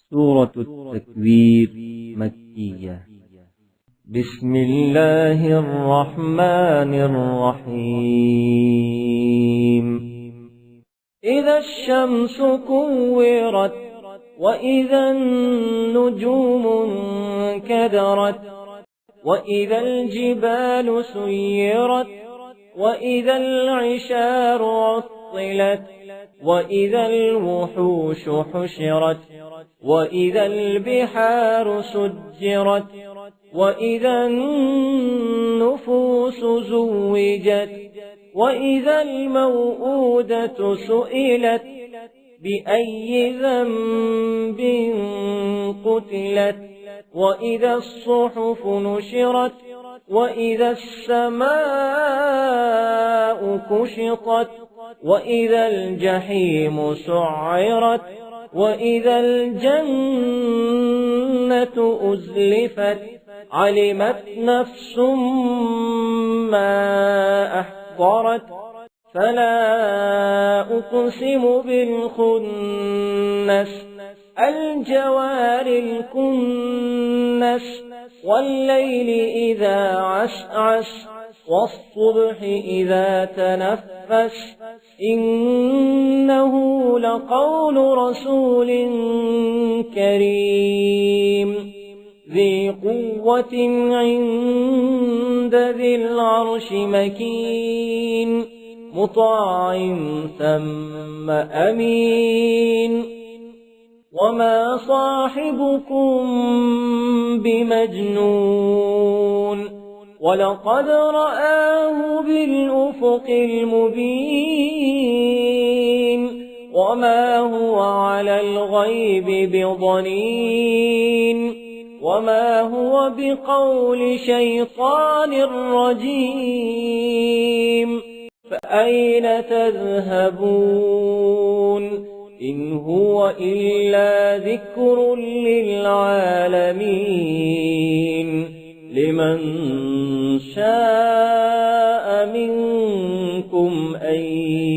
سورة التكوير مكية. بسم الله الرحمن الرحيم. إذا الشمس كورت وإذا النجوم انكدرت وإذا الجبال سيرت وإذا العشار عطلت وإذا الوحوش حشرت وإذا البحار سجرت وإذا النفوس زوجت وإذا الموءودة سئلت بأي ذنب قتلت وإذا الصحف نشرت وإذا السماء كشطت وإذا الجحيم سعرت وإذا الجنة أزلفت علمت نفس ما أحضرت فلا أقسم بالخنس الجوار الكنس والليل إذا عسعس والصبح إذا تنفس إنه لقول رسول كريم ذي قوة عند ذي العرش مكين مطاع ثم أمين وما صاحبكم بمجنون ولقد رآه بالأفق المبين وما هو على الغيب بضنين وما هو بقول شيطان رجيم فأين تذهبون إن هو إلا ذكر للعالمين لمن شاء منكم أن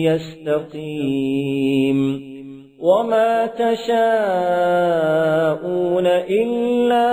يستقيم وما تشاءون إلا